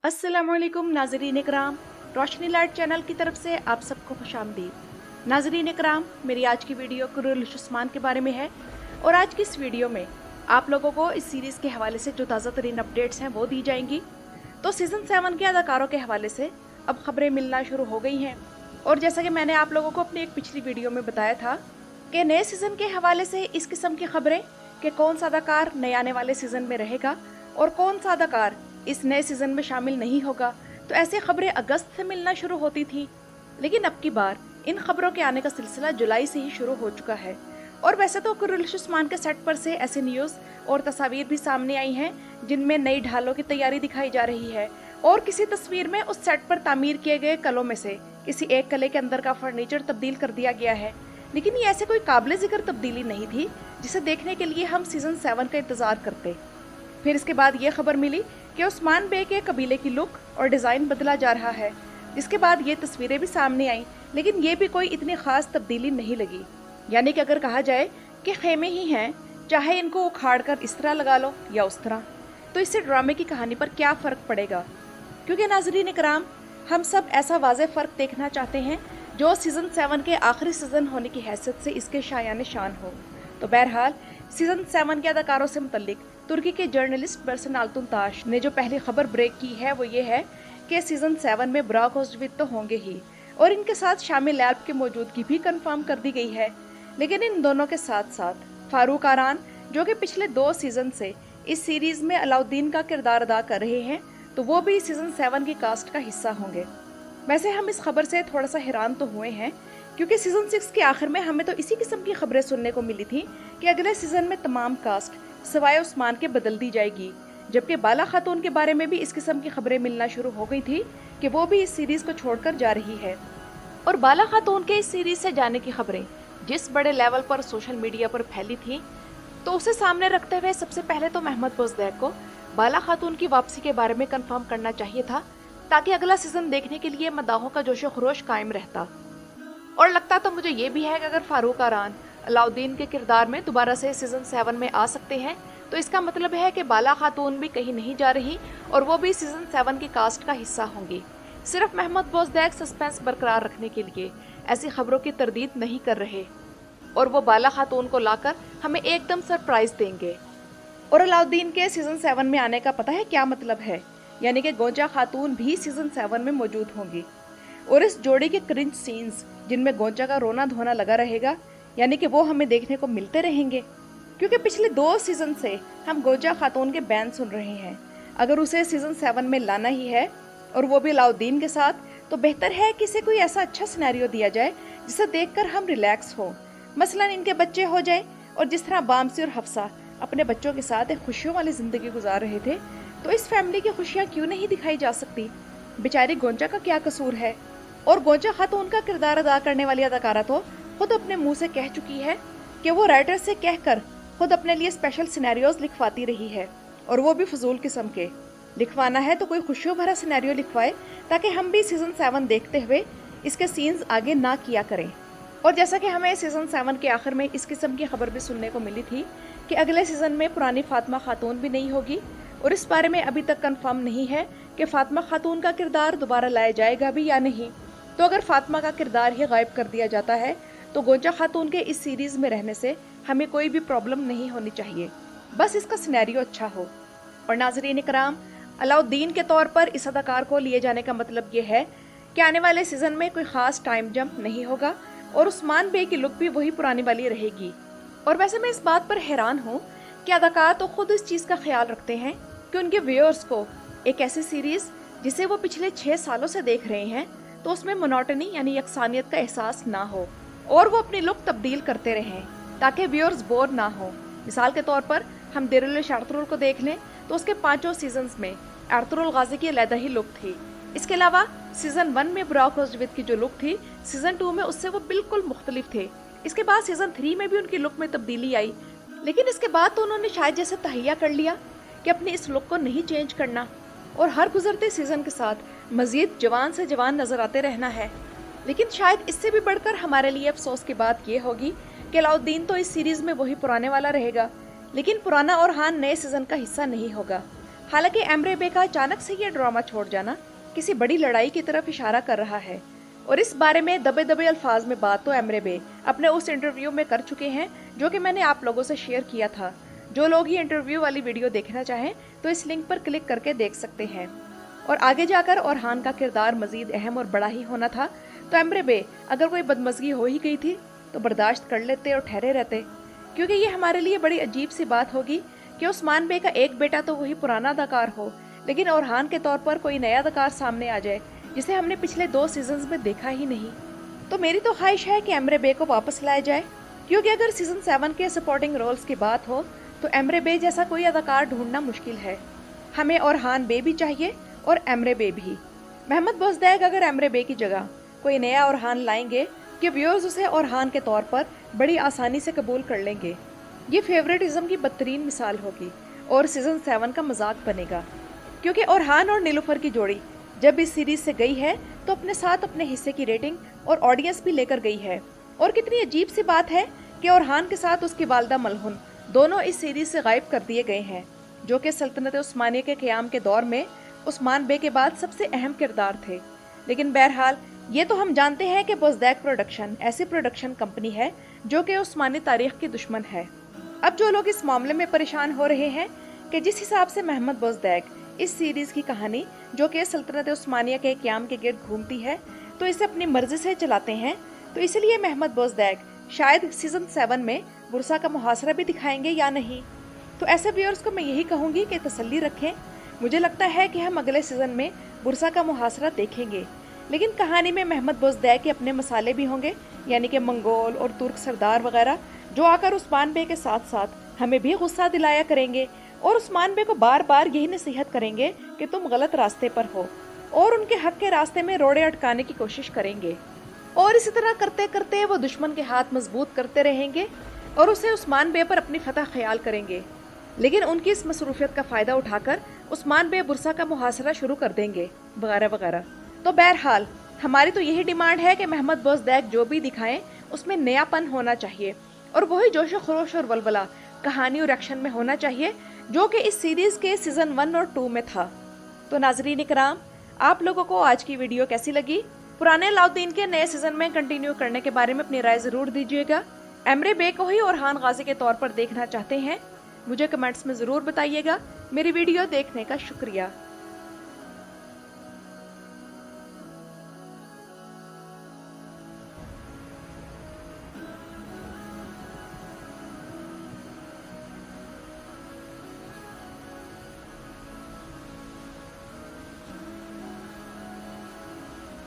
अस्सलामुअलैकुम नाज़रीन इकराम, रोशनी light channel की तरफ से आप सबको खुशामदीद। नाज़रीन इकराम, मेरी आज की वीडियो कुर्रुल उस्मान के बारे में है और आज की इस वीडियो में आप लोगों को इस सीरीज़ के हवाले से जो ताज़ा तरीन अपडेट्स हैं वो दी जाएंगी। तो सीज़न 7 के अदाकारों के हवाले से अब खबरें मिलना शुरू हो गई हैं और जैसा कि मैंने आप लोगों को अपनी एक पिछली वीडियो में बताया था कि नए सीज़न के हवाले से इस किस्म की खबरें कि कौन सा अदाकार नए आने वाले सीज़न में रहेगा और कौन सा अदाकार इस नए सीजन में शामिल नहीं होगा, तो ऐसी खबरें अगस्त से मिलना शुरू होती थी। लेकिन अब की बार इन खबरों के आने का सिलसिला जुलाई से ही शुरू हो चुका है। और वैसे तो कुर्रुल उस्मान के सेट पर से ऐसे न्यूज़ और तस्वीर भी सामने आई हैं जिनमें नई ढालों की तैयारी दिखाई जा रही है और किसी तस्वीर में उस सेट पर तामीर किए गए कलों में से किसी एक कले के अंदर का फर्नीचर तब्दील कर दिया गया है। लेकिन ये ऐसे कोई काबिल जिक्र तब्दीली नहीं थी जिसे देखने के लिए हम सीजन 7 का इंतजार करते। फिर इसके बाद ये खबर मिली कि उस्मान बे के कबीले की लुक और डिज़ाइन बदला जा रहा है, जिसके बाद ये तस्वीरें भी सामने आईं, लेकिन ये भी कोई इतनी ख़ास तब्दीली नहीं लगी। यानी कि अगर कहा जाए कि खेमे ही हैं, चाहे इनको उखाड़ कर इस तरह लगा लो या उस तरह, तो इससे ड्रामे की कहानी पर क्या फ़र्क पड़ेगा। क्योंकि नाज़रीन इकराम, हम सब ऐसा वाज़ेह फ़र्क देखना चाहते हैं जो सीज़न 7 के आखिरी सीज़न होने की हैसियत से इसके शायान शान हो। तो बहरहाल सीज़न 7 के अदाकारों से मुतल्लिक तुर्की के जर्नलिस्ट बरसन आल्तुन ताश ने जो पहली खबर ब्रेक की है वो ये है कि सीज़न 7 में बुराक ओज़विद तो होंगे ही और इनके साथ शामिल एल्प की मौजूदगी भी कंफर्म कर दी गई है। लेकिन इन दोनों के साथ साथ फारूक आरान, जो कि पिछले 2 सीज़न से इस सीरीज़ में अलाउद्दीन का किरदार अदा कर रहे हैं, तो वो भी सीज़न 7 की कास्ट का हिस्सा होंगे। वैसे हम इस खबर से थोड़ा सा हैरान तो हुए हैं क्योंकि सीज़न 6 के आखिर में हमें तो इसी किस्म की खबरें सुनने को मिली थी कि अगले सीज़न में तमाम कास्ट सवाए उस्मान के बदल दी जाएगी, जबकि बाला खातून के बारे में भी इस किस्म की खबरें मिलना शुरू हो गई थी कि वो भी इस सीरीज़ को छोड़कर जा रही है। और बाला खातून के इस सीरीज़ से जाने की खबरें जिस बड़े लेवल पर सोशल मीडिया पर फैली थी, तो उसे सामने रखते हुए सबसे पहले तो महमद बोज़दैक को बाला खातून की वापसी के बारे में कंफर्म करना चाहिए था, ताकि अगला सीज़न देखने के लिए मदाहों का जोशो खरोश कायम रहता। और लगता तो मुझे ये भी है कि अगर फारूक आरान अलाउद्दीन के किरदार में दोबारा से सीज़न 7 में आ सकते हैं, तो इसका मतलब है कि बाला खातून भी कहीं नहीं जा रही और वो भी सीज़न 7 की कास्ट का हिस्सा होंगी। सिर्फ महमद बोज़दैक सस्पेंस बरकरार रखने के लिए ऐसी खबरों की तरदीद नहीं कर रहे और वो बाला खातून को लाकर हमें एकदम सरप्राइज देंगे। और अलाउद्दीन के सीज़न 7 में आने का पता है क्या मतलब है, यानी कि गोंजा खातून भी सीज़न 7 में मौजूद होंगी और इस जोड़ी के क्रिंज सीन्स जिनमें गोंजा का रोना धोना लगा रहेगा, यानी कि वो हमें देखने को मिलते रहेंगे। क्योंकि पिछले 2 सीज़न से हम गोंजा खातून के बैन सुन रहे हैं। अगर उसे सीज़न 7 में लाना ही है और वो भी अलाउद्दीन के साथ, तो बेहतर है कि इसे कोई ऐसा अच्छा सिनेरियो दिया जाए जिसे देखकर हम रिलैक्स हो। मसलन इनके बच्चे हो जाए और जिस तरह बामसी और हफ्सा अपने बच्चों के साथ एक खुशियों वाली ज़िंदगी गुजार रहे थे, तो इस फैमिली की खुशियाँ क्यों नहीं दिखाई जा सकती। बेचारी गोंजा का क्या कसूर है। और गोंजा खातून का किरदार अदा करने वाली अदाकारा तो खुद अपने मुंह से कह चुकी है कि वो राइटर से कहकर खुद अपने लिए स्पेशल सिनेरियोज लिखवाती रही है, और वो भी फजूल किस्म के। लिखवाना है तो कोई खुशियों भरा सिनेरियो लिखवाए ताकि हम भी सीज़न 7 देखते हुए इसके सीन्स आगे ना किया करें। और जैसा कि हमें सीज़न 7 के आखिर में इस किस्म की खबर भी सुनने को मिली थी कि अगले सीज़न में पुरानी फातिमा खातून भी नहीं होगी और इस बारे में अभी तक कंफर्म नहीं है कि फातिमा खातून का किरदार दोबारा लाया जाएगा भी या नहीं। तो अगर फातिमा का किरदार ही गायब कर दिया जाता है तो गोंजा खातून के इस सीरीज़ में रहने से हमें कोई भी प्रॉब्लम नहीं होनी चाहिए, बस इसका सिनेरियो अच्छा हो। और नाज़रीन इकराम, अलाउद्दीन के तौर पर इस अदाकार को लिए जाने का मतलब ये है कि आने वाले सीज़न में कोई ख़ास टाइम जंप नहीं होगा और उस्मान बे की लुक भी वही पुरानी वाली रहेगी। और वैसे मैं इस बात पर हैरान हूँ कि अदाकार तो खुद इस चीज़ का ख्याल रखते हैं कि उनके व्यूअर्स को एक ऐसी सीरीज़ जिसे वो पिछले 6 सालों से देख रहे हैं, तो उसमें मोनोटनी यानी यकसानियत का एहसास ना हो और वो अपनी लुक तब्दील करते रहें ताकि व्यूअर्स बोर ना हो। मिसाल के तौर पर हम दिरिलिश आर्थुरुल को देख लें तो उसके 5 सीजन्स में आर्थुरुल गाजी की अलग ही लुक थी। इसके अलावा सीज़न 1 में बुराक ओज़विद की जो लुक थी, सीज़न 2 में उससे वो बिल्कुल मुख्तलिफ थे। इसके बाद सीज़न 3 में भी उनकी लुक में तब्दीली आई, लेकिन इसके बाद तो उन्होंने शायद जैसे तहैया कर लिया कि अपनी इस लुक को नहीं चेंज करना और हर गुजरते सीज़न के साथ मज़ीद जवान से जवान नज़र आते रहना है। लेकिन शायद इससे भी बढ़कर हमारे लिए अफसोस की बात यह होगी कि अलाउद्दीन तो इस सीरीज़ में वही पुराने वाला रहेगा, लेकिन पुराना और हान नए सीज़न का हिस्सा नहीं होगा। हालांकि एमरे बे का अचानक से ये ड्रामा छोड़ जाना किसी बड़ी लड़ाई की तरफ इशारा कर रहा है, और इस बारे में दबे दबे अल्फाज में बात तो एमरे बे अपने उस इंटरव्यू में कर चुके हैं जो कि मैंने आप लोगों से शेयर किया था। जो लोग ये इंटरव्यू वाली वीडियो देखना चाहें तो इस लिंक पर क्लिक करके देख सकते हैं। और आगे जाकर ओरहान का किरदार मजीद अहम और बड़ा ही होना था, तो एमरे बे अगर कोई बदमज़गी हो ही गई थी तो बर्दाश्त कर लेते और ठहरे रहते, क्योंकि ये हमारे लिए बड़ी अजीब सी बात होगी कि उस्मान बे का एक बेटा तो वही पुराना अदाकार हो, लेकिन ओरहान के तौर पर कोई नया अदाकार सामने आ जाए जिसे हमने पिछले 2 सीजन्स में देखा ही नहीं। तो मेरी तो ख्वाहिश है कि एमरे बे को वापस लाया जाए, क्योंकि अगर सीजन 7 के सपोर्टिंग रोल्स की बात हो तो एमरे बे जैसा कोई अदाकार ढूंढना मुश्किल है। हमें ओरहान बे भी चाहिए और एमरे बे भी। मोहम्मद बोजदैक अगर एमरे बे की जगह कोई नया ओरहान लाएंगे कि व्यूअर्स उसे ओरहान के तौर पर बड़ी आसानी से कबूल कर लेंगे। ये फेवरेटिज्म की बदतरीन मिसाल होगी और सीजन 7 का मजाक बनेगा, क्योंकि ओरहान और नीलूफर की जोड़ी जब इस सीरीज से गई है तो अपने साथ अपने हिस्से की रेटिंग और ऑडियंस भी लेकर गई है। और कितनी अजीब सी बात है कि ओरहान के साथ उसकी वालदा मलहुन दोनों इस सीरीज से गायब कर दिए गए हैं, जो कि सल्तनत उस्मानिया के क़याम के दौर में उस्मान बे के बाद सबसे अहम किरदार थे। लेकिन बहरहाल ये तो हम जानते हैं कि बोजदैक प्रोडक्शन ऐसी प्रोडक्शन कंपनी है जो कि उस्मानी तारीख की दुश्मन है। अब जो लोग इस मामले में परेशान हो रहे हैं कि जिस हिसाब से मोहम्मद बोजदैक इस सीरीज की कहानी जो कि सल्तनत उस्मानिया के क़याम के गिर्द घूमती है तो इसे अपनी मर्जी से चलाते हैं, तो इसलिए मोहम्मद बोजदैक शायद सीजन 7 में बुरसा का मुहासरा भी दिखाएंगे या नहीं। तो ऐसे व्यूअर्स को मैं यही कहूँगी कि तसल्ली रखें। मुझे लगता है कि हम अगले सीजन में बुरसा का मुहासरा देखेंगे, लेकिन कहानी में मोहम्मद बोजदैक के अपने मसाले भी होंगे, यानी कि मंगोल और तुर्क सरदार वगैरह, जो आकर उस्मान बे के साथ साथ हमें भी गुस्सा दिलाया करेंगे और उस्मान बे को बार बार यही नसीहत करेंगे कि तुम गलत रास्ते पर हो, और उनके हक के रास्ते में रोड़े अटकाने की कोशिश करेंगे। और इसी तरह करते करते वो दुश्मन के हाथ मजबूत करते रहेंगे और उसे उस्मान बे पर अपनी फतह ख्याल करेंगे। लेकिन उनकी इस मसरूफियत का फ़ायदा उठाकर उस्मान बे बुरसा का मुहासरा शुरू कर देंगे वगैरह वगैरह। तो बहरहाल हमारी तो यही डिमांड है कि मोहम्मद बोजदैक जो भी दिखाएं उसमें नयापन होना चाहिए, और वही जोश खरोश और वलवला कहानी और एक्शन में होना चाहिए जो कि इस सीरीज़ के सीज़न 1 और 2 में था। तो नाजरीन इकराम, आप लोगों को आज की वीडियो कैसी लगी? पुराने अलाउद्दीन के नए सीजन में कंटिन्यू करने के बारे में अपनी राय ज़रूर दीजिएगा। एमरे बे को ही ओरहान गाजी के तौर पर देखना चाहते हैं? मुझे कमेंट्स में ज़रूर बताइएगा। मेरी वीडियो देखने का शुक्रिया।